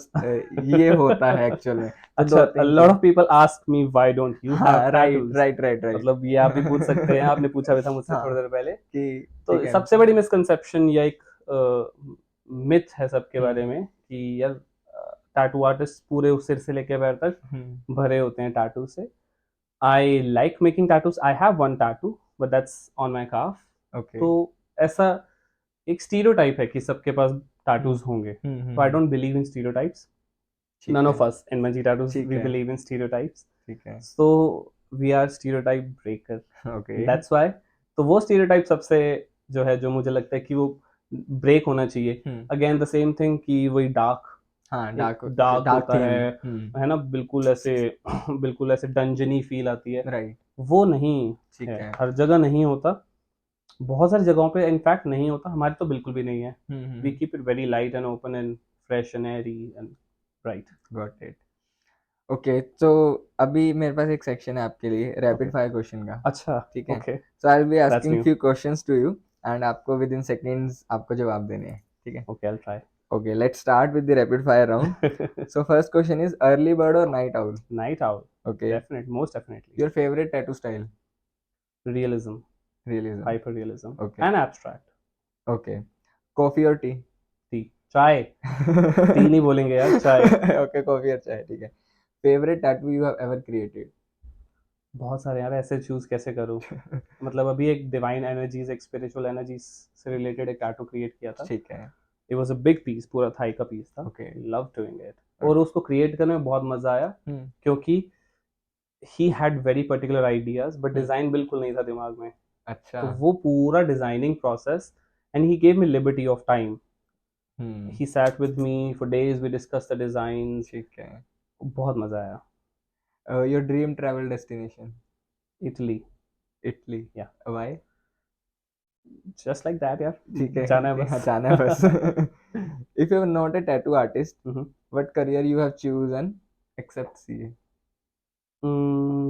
S2: ये होता है एक्चुअल में?
S1: अच्छा, a lot of people ask me why don't you have tattoos?
S2: Right.
S1: मतलब ये आप भी पूछ सकते हैं, आपने पूछा भी था मुझसे थोड़ी देर पहले
S2: कि
S1: तो सबसे बड़ी मिसकंसेप्शन या एक मिथ है सबके बारे में कि यार टैटू आर्टिस्ट पूरे सिर से लेके पैर तक भरे होते हैं टैटू से। I like making tattoos, I have one tattoo but that's on my calf. तो ऐसा एक स्टीरियोटाइप है कि सबके पास टैटूज होंगे, तो I don't believe in stereotypes. None of us in Manji Tattoos, we believe in stereotypes. So we are stereotype breaker.
S2: Okay.
S1: That's why. तो वो stereotype सबसे जो है, जो मुझे लगता है कि वो break होना चाहिए. Again the same thing कि वही dark होता है ना, बिल्कुल ऐसे डंजनी फील आती है,
S2: राइट।
S1: वो नहीं है, हर जगह नहीं होता, बहुत सारी जगहों पे इनफैक्ट नहीं होता, हमारे तो बिल्कुल भी नहीं है। We keep it very light and open and fresh and airy and right.
S2: Got it. Okay, तो अभी मेरे पास एक सेक्शन है आपके लिए रैपिड फायर क्वेश्चन का।
S1: अच्छा,
S2: ठीक है।
S1: Okay,
S2: so I will be asking few questions to you and आपको विद इन सेकंड्स आपको जवाब देने हैं, ठीक है?
S1: Okay, I will try.
S2: Okay, let's start with the rapid fire round. So first question is early bird or night owl?
S1: Night owl.
S2: Okay.
S1: Definitely, most definitely.
S2: Your favorite tattoo style?
S1: Realism.
S2: Hyper
S1: realism.
S2: Okay.
S1: And abstract.
S2: Okay. Coffee or tea?
S1: Tea. चाय। T नहीं बोलेंगे यार, चाय।
S2: Okay, coffee और चाय, ठीक है। Favorite tattoo you have ever created?
S1: बहुत सारे यार, ऐसे चूज कैसे करूं? मतलब अभी एक डिवाइन एनर्जीज, एक स्पिरिचुअल एनर्जीज से रिलेटेड एक टैटू क्रिएट किया था,
S2: ठीक है।
S1: It was a big piece, पूरा थाई का पीस था।
S2: Okay.
S1: Love doing it. और उसको क्रिएट करने में बहुत मजा आया, क्योंकि he had very particular ideas, but design बिल्कुल नहीं था दिमाग में।
S2: अच्छा।
S1: तो वो पूरा designing process, and he gave me liberty of time. He sat with me for days, we discussed the designs.
S2: ठीक है।
S1: बहुत मजा आया।
S2: Your dream travel destination?
S1: Italy.
S2: Yeah. Why?
S1: Just like that यार,
S2: ठीक है,
S1: जाना है बस।
S2: हाँ, जाना है बस। If you are not a tattoo artist, What career you have chosen except CA?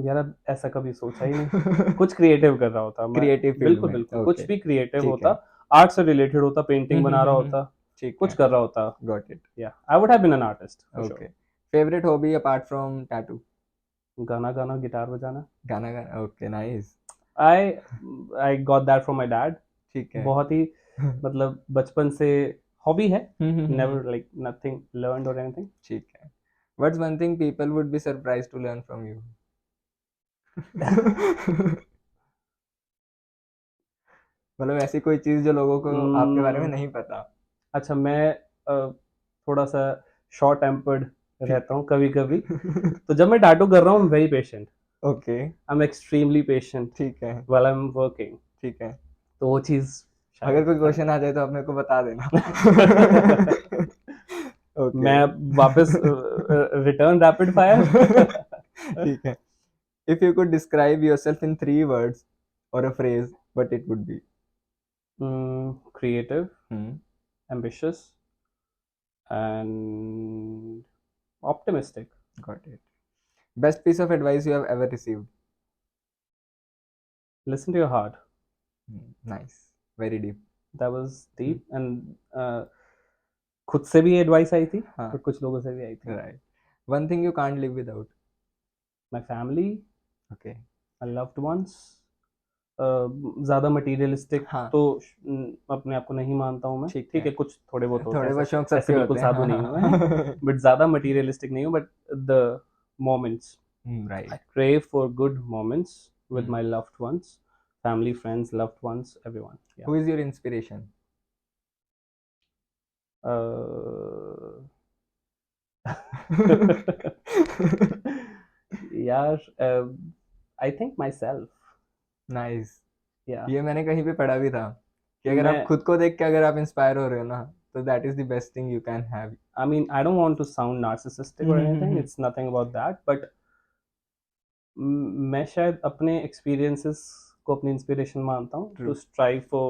S1: यार अब ऐसा कभी सोचा ही नहीं। कुछ क्रिएटिव कर रहा होता मैं,
S2: क्रिएटिव फील्ड
S1: बिल्कुल
S2: में,
S1: बिल्कुल कुछ
S2: ओके,
S1: भी क्रिएटिव
S2: ठीक
S1: होता,
S2: है।
S1: आर्ट से रिलेटेड होता, पेंटिंग बना रहा होता,
S2: ठीक
S1: कुछ
S2: है,
S1: कर रहा होता।
S2: गॉट इट,
S1: या I would have been an artist for
S2: okay. Favourite hobby apart from tattoo?
S1: Sure. गाना गाना, गिटार बजाना।
S2: गाना गाना, okay, nice,
S1: I I got that from my dad.
S2: ठीक है।
S1: बहुत ही मतलब बचपन से हॉबी है,
S2: ठीक
S1: नेवर लाइक नथिंग लर्नड और एनीथिंग।
S2: है। What's one thing people would be surprised to learn from you? मतलब ऐसी कोई चीज जो लोगों को आपके बारे में नहीं पता।
S1: अच्छा, मैं थोड़ा सा शॉर्ट टेम्पर्ड रहता हूँ कभी कभी, तो जब मैं टैटू कर रहा हूँ, very patient,
S2: okay,
S1: I am extremely patient
S2: ठीक है,
S1: व्हाइल आई एम वर्किंग।
S2: ठीक है।
S1: तो वो चीज
S2: अगर
S1: शायद
S2: कोई क्वेश्चन आ जाए तो आप मेरे को बता देना। ओके।
S1: मैं वापस रिटर्न रैपिड फायर।
S2: ठीक है। If you could describe yourself in 3 words और a phrase, what it would be?
S1: Creative,
S2: hmm,
S1: ambitious, and optimistic.
S2: Got it. Best piece of advice you have ever received?
S1: Listen to your heart.
S2: Nice, very deep.
S1: That was deep, and खुद से भी advice I थी,
S2: हाँ,
S1: और कुछ लोगों से भी आई थी।
S2: Right. One thing you can't live without?
S1: My family,
S2: okay,
S1: my loved ones. ज़्यादा मटेरियलिस्टिक
S2: हाँ,
S1: तो अपने आप को नहीं मानता हूँ मैं।
S2: ठीक
S1: ठीक
S2: है।
S1: है, कुछ थोड़े बहुत होते
S2: थोड़े
S1: हैं
S2: बहुत
S1: ऐसे,
S2: शौक
S1: ऐसे
S2: सबके
S1: बिल्कुल
S2: होते हैं,
S1: साधु नहीं हूँ मैं,
S2: हाँ।
S1: बट ज़्यादा मटेरियलिस्टिक नहीं हूँ, but the moments,
S2: right.
S1: I crave for good moments with
S2: Hmm.
S1: my loved ones, family, friends, loved ones, everyone. Yeah.
S2: Who is your inspiration?
S1: Uh, यार, I think myself.
S2: Nice.
S1: Yeah.
S2: ये मैंने कहीं पे पढ़ा भी था कि अगर आप
S1: मैं,
S2: खुद को देख के अगर आप इंस्पायर हो रहे हो ना, तो that is the best thing you can have.
S1: I mean, I don't want to sound narcissistic or anything. It's nothing about that. But मैं शायद अपने experiences को अपनी inspiration मानता हूँ to
S2: true,
S1: strive for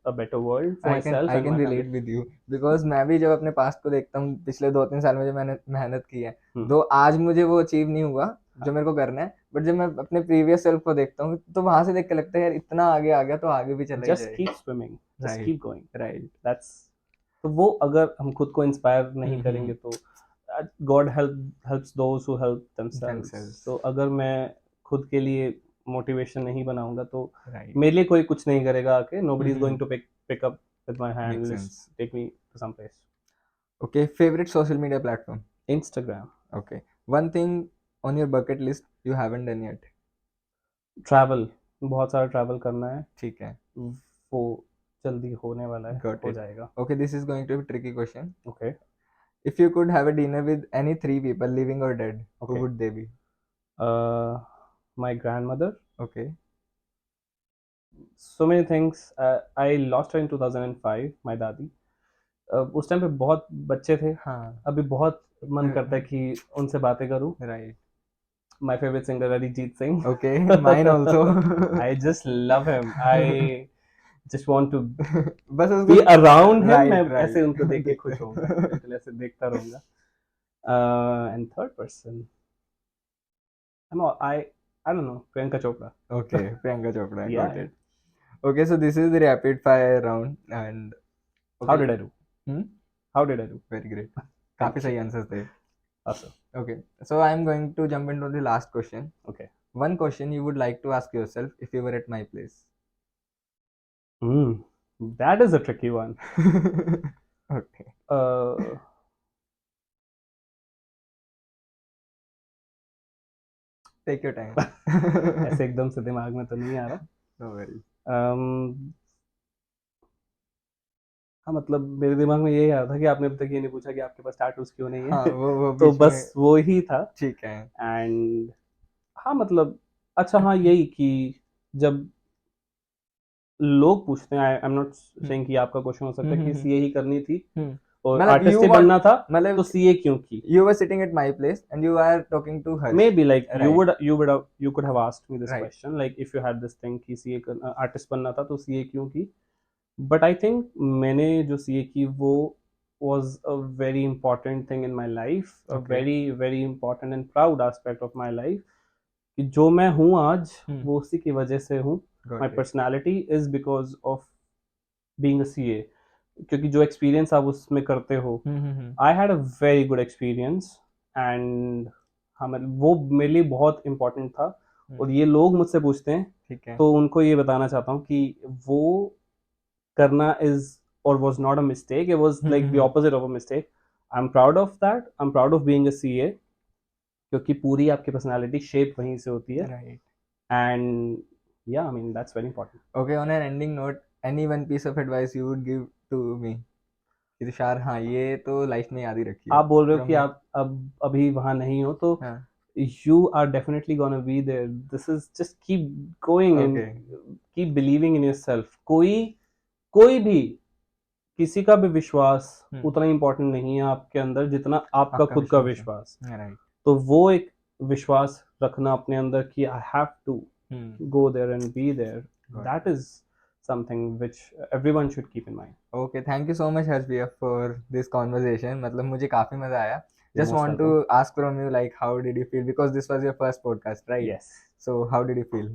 S1: a better world for myself
S2: I
S1: and
S2: can
S1: my
S2: relate
S1: family.
S2: With you, because मैं भी जब अपने पास्ट को देखता हूँ, पिछले 2-3 साल में जो मैंने मेहनत की है, दो आज मुझे वो अचीव नहीं हुआ जो मेरे को करना है, बट जब मैं अपने प्रीवियस सेल्फ को देखता हूँ तो वहां से देख के लगता है यार इतना आगे आ गया तो आगे भी चला ही
S1: Just
S2: जाए।
S1: keep swimming. Just
S2: right,
S1: keep going.
S2: Right.
S1: That's तो वो अगर हम खुद को इंस्पायर नहीं करेंगे तो God helps those who help themselves.
S2: Themselves.
S1: तो अगर मैं खुद के लिए मोटिवेशन नहीं बनाऊंगा तो
S2: Right.
S1: मेरे लिए कोई कुछ नहीं करेगा आके। Nobody is
S2: Mhm.
S1: Going to pick up with my hand,
S2: Makes
S1: let's
S2: sense.
S1: Take me to some place.
S2: Okay, favorite social media platform?
S1: Instagram.
S2: Okay. One thing on your bucket list you haven't done yet?
S1: Travel, बहुत सारा travel करना है,
S2: ठीक है,
S1: वो जल्दी होने वाला है,
S2: got
S1: हो
S2: it.
S1: जाएगा।
S2: Okay, this is going to be a tricky question.
S1: Okay
S2: If you could have a dinner with any 3 people, living or dead, who
S1: Okay.
S2: would they be?
S1: My grandmother,
S2: Okay.
S1: so many things. I lost her in 2005, my दादी। उस time पे बहुत बच्चे थे,
S2: हाँ,
S1: अभी बहुत मन करता है कि उनसे बातें करूं।
S2: right.
S1: My favorite singer Arijit Singh.
S2: Okay, mine also.
S1: I just love him. I just want to
S2: बस
S1: be
S2: उसको
S1: around him. मैं
S2: right,
S1: ऐसे उनको देख के
S2: right.
S1: खुश होऊंगा, बिल्कुल ऐसे देखता रहूंगा। And third person, I don't know, Priyanka Chopra.
S2: Okay, Priyanka Chopra, got
S1: Yeah.
S2: it. Okay, so this is the rapid fire round and
S1: How
S2: okay.
S1: did I do?
S2: Hmm?
S1: How did I do?
S2: Very great.
S1: Thank
S2: काफी
S1: you.
S2: सही answers थे।
S1: Awesome.
S2: Okay, so I am going to jump into the last question.
S1: Okay.
S2: One question you would like to ask yourself if you were at my place.
S1: That is a tricky one.
S2: Okay. Take your time.
S1: ऐसे एकदम से दिमाग में तो नहीं आ रहा।
S2: No worries.
S1: हाँ, मतलब मेरे दिमाग में यही आया था कि आपने अब तक ये नहीं पूछा कि आपके पास टैटूज क्यों नहीं है।
S2: हाँ, वो
S1: तो
S2: बीच
S1: बस
S2: में
S1: वो ही था।
S2: ठीक है।
S1: एंड हाँ, मतलब अच्छा, हाँ, यही कि जब लोग पूछते हैं, आई एम नॉट सेइंग कि आपका क्वेश्चन हो सकता है कि सीए ही करनी थी और
S2: मतलब
S1: आर्टिस्ट
S2: you
S1: ही
S2: want
S1: बनना था,
S2: मतलब
S1: तो सीए क्यों की?
S2: you were sitting at my place and you are talking to Harsh.
S1: Maybe like
S2: Right.
S1: you could have asked me this
S2: Right.
S1: question, like if you had this thing कि CA artist बनना था तो CA क्यों की? But I think मैंने जो CA की वो was a very important thing in my life, a
S2: Okay.
S1: very very important and proud aspect of my life. कि जो मैं हूँ आज वो उसी की वजह से हूँ.
S2: Got
S1: My
S2: it.
S1: personality is because of being a CA. क्योंकि जो experience आप उसमें करते हो, I had a very good experience and हमें वो मेरे लिए बहुत important था. और ये लोग मुझसे पूछते हैं,
S2: ठीक है.
S1: तो उनको ये बताना चाहता हूँ कि वो करना is or was not a mistake. It was like the opposite of a mistake. I'm proud of that. I'm proud of being a CA क्योंकि पूरी आपकी personality shape वहीं से होती है.
S2: Right.
S1: And yeah, I mean that's very important.
S2: Okay, on an ending note, any one piece of advice you would give to me? कि तुषार, हाँ ये तो लाइफ में याद ही रखिए.
S1: आप बोल रहे हो
S2: From
S1: कि
S2: me.
S1: आप अब अभी वहां नहीं हो तो
S2: हाँ.
S1: you are definitely gonna be there. This is just keep going
S2: Okay.
S1: and keep believing in yourself. कोई भी किसी का भी विश्वास उतना इम्पोर्टेंट नहीं है आपके अंदर जितना आपका खुद का विश्वास.
S2: Right.
S1: तो वो एक विश्वास रखना अपने अंदर कि I have to go there and be there. That is something which everyone should keep in mind.
S2: Okay, thank you so much Harsh भैया for this conversation. मतलब मुझे काफी मजा आया.
S1: You're
S2: Just
S1: most
S2: want to ask from you like how did you feel, because this was your first podcast, right?
S1: Yes.
S2: So how did you feel?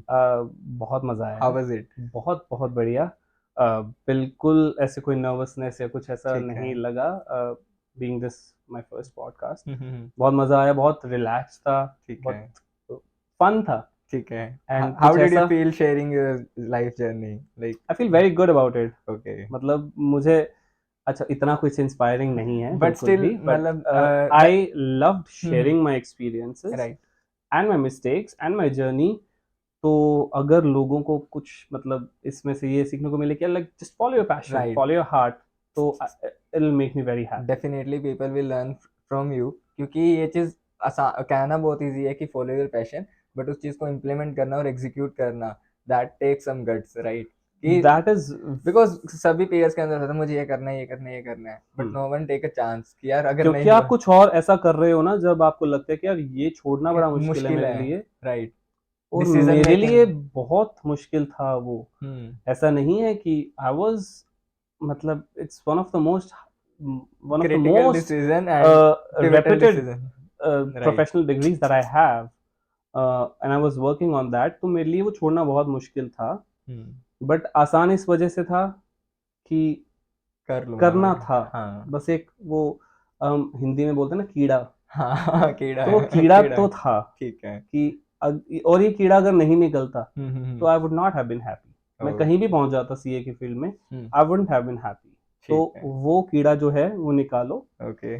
S1: बहुत मजा आया.
S2: How was it?
S1: बहुत बहुत बढ़िया. बिल्कुल ऐसे कोई नर्वसनेस या कुछ ऐसा
S2: ठीक है.
S1: नहीं लगा. Being this my first podcast बहुत मजा आया. बहुत रिलैक्स था.
S2: ठीक है.
S1: बहुत फन था.
S2: ठीक है.
S1: And
S2: How
S1: कुछ
S2: did you
S1: ऐसा
S2: feel sharing your life journey? Like,
S1: I feel very good about it.
S2: okay.
S1: मतलब मुझे अच्छा इतना कुछ इंस्पायरिंग नहीं है
S2: But
S1: बिल्कुल
S2: still,
S1: भी, but
S2: मतलब
S1: I loved sharing my experiences
S2: right.
S1: and my mistakes and my journey. तो अगर लोगों को कुछ मतलब इसमें से ये सीखने को मिले कि like just follow your passion,
S2: Right.
S1: follow your heart, तो it'll make me very happy.
S2: Definitely people will learn from you, क्योंकि ये चीज कहना बहुत इजी है कि follow your passion, but उस चीज को implement करना और execute करना, that takes some guts, right?
S1: That is
S2: because सभी पेयर्स के अंदर होता है मुझे ये करना है, ये करना है, ये करना है, but no one take a chance कि यार अगर
S1: क्योंकि
S2: नहीं
S1: आप कुछ और ऐसा कर रहे हो ना जब आपको लगता है कि यार ये छोड़ना बड़ा मुश्किल है मेरे लिए.
S2: राइट.
S1: और मेरे लिए बहुत मुश्किल था वो. ऐसा नहीं है कि I was मतलब it's one of the most reputed professional degrees that I have, and I was working on that. तो मेरे लिए वो छोड़ना बहुत मुश्किल था. बट आसान इस वजह से था कि करना था. बस एक वो हिंदी में बोलते हैं ना कीड़ा.
S2: कीड़ा.
S1: तो कीड़ा तो था.
S2: ठीक है.
S1: कि और ये कीड़ा अगर नहीं निकलता तो I would not have been happy. मैं कहीं भी पहुंच जाता सीए की फील्ड में, I wouldn't have been happy. तो वो कीड़ा जो है वो निकालो.
S2: Okay.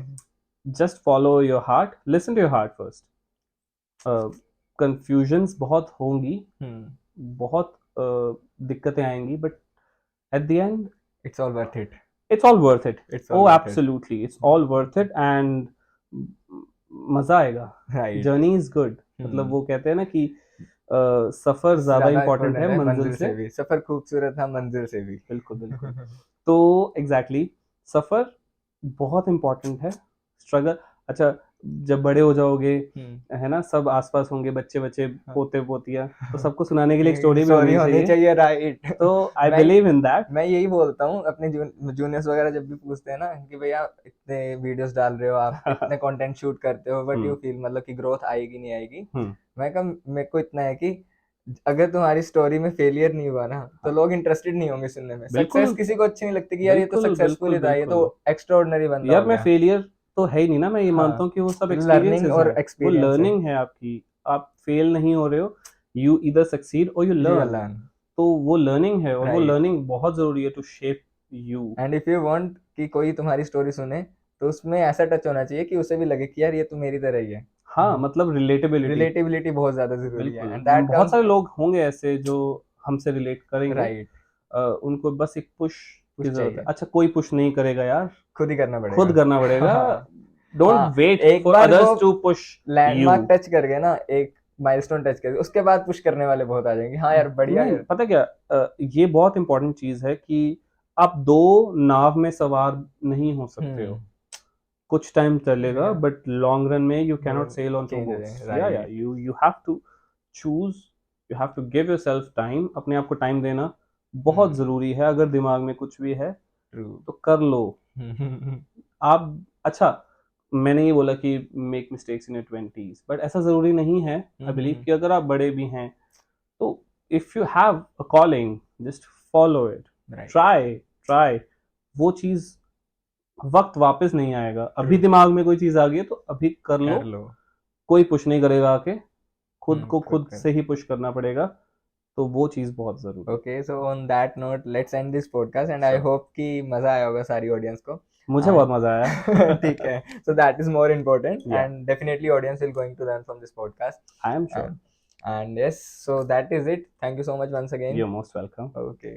S1: Just follow your heart, listen to your heart first. Confusions बहुत होंगी, बहुत दिक्कतें आएंगी, but at the end
S2: it's all worth it.
S1: It's all worth it.
S2: It's all
S1: oh
S2: worth
S1: absolutely it. It's all worth it and मजा आएगा.
S2: Right.
S1: Journey is good. मतलब वो कहते हैं ना कि सफर ज्यादा इम्पोर्टेंट है मंजिल से
S2: भी. सफर खूबसूरत है मंजिल से भी.
S1: बिल्कुल बिल्कुल. तो एग्जैक्टली सफर बहुत इम्पोर्टेंट है. स्ट्रगल अच्छा जब बड़े हो जाओगे है ना, सब आसपास होंगे, बच्चे पोते पोतियां, तो सबको सुनाने के लिए एक स्टोरी भी होनी चाहिए.
S2: राइट.
S1: तो आई बिलीव इन दैट.
S2: मैं यही बोलता हूँ अपने जूनियर्स वगैरह जब भी पूछते हैं ना कि भैया इतने वीडियोस डाल रहे हो आप, इतने कंटेंट शूट करते हो, बट यू फील मतलब कि ग्रोथ आएगी नहीं आएगी. मैं कहा मेरे को इतना है कि अगर तुम्हारी स्टोरी में फेलियर नहीं हुआ ना तो लोग इंटरेस्टेड नहीं होंगे सुनने में. सक्सेस किसी को अच्छी नहीं लगती कि यार ये तो सक्सेसफुल ही था, ये तो एक्स्ट्राऑर्डिनरी बंदा
S1: यार. मैं फेलियर तो है ही नहीं ना. मैं ये मानता हूँ कि वो सब
S2: लर्निंग और
S1: वो लर्निंग है आपकी. आप फेल नहीं हो रहे हो, यू ईदर सक्सीड और यू लर्न. तो वो लर्निंग है और वो लर्निंग बहुत जरूरी है to shape you.
S2: And if you want कि कोई तुम्हारी स्टोरी सुने तो उसमें ऐसा टच होना चाहिए कि उसे भी लगे कि यार ये तो मेरी तरह ही है.
S1: हाँ मतलब रिलेटेबिलिटी
S2: बहुत ज्यादा जरूरी है.
S1: एंड बहुत सारे लोग होंगे ऐसे जो हमसे रिलेट करेंगे. राइट. उनको बस एक पुश की जरूरत है. अच्छा कोई पुश नहीं करेगा यार, खुद करना पड़ेगा. Don't wait for others to push.
S2: Landmark touch कर गए ना, एक माइलस्टोन टच कर गए, उसके बाद पुश करने वाले बहुत आ जाएंगे. हाँ यार बढ़िया है.
S1: पता क्या ये बहुत इंपॉर्टेंट चीज है कि आप दो नाव में सवार नहीं हो सकते हो. कुछ टाइम चलेगा बट लॉन्ग रन में you can not sail on two boats. या you have to choose, you have to give yourself time. अपने आप को टाइम देना बहुत जरूरी है. अगर दिमाग में कुछ भी है तो कर लो. आप अच्छा, मैंने ये बोला कि make mistakes in your 20s, but ऐसा जरूरी नहीं है। आई बिलीव कि अगर आप बड़े भी हैं तो if you have a calling, just follow it,
S2: Right.
S1: Try. वो चीज वक्त वापस नहीं आएगा। अभी दिमाग में कोई चीज आ गई है तो अभी कर लो। कोई पुश नहीं करेगा आके, खुद को खुद से ही पुश करना पड़ेगा। तो वो चीज बहुत जरूरी है।
S2: Okay, so on that note, let's end this podcast and I
S1: Sure.
S2: hope कि मजा आया होगा सारी ऑडियंस को।
S1: मुझे बहुत मजा आया।
S2: ठीक है, so that is more important
S1: Yeah.
S2: and definitely audience will going to learn from this podcast.
S1: I am sure.
S2: And yes, so that is it. Thank you so much once again.
S1: You're most welcome.
S2: Okay.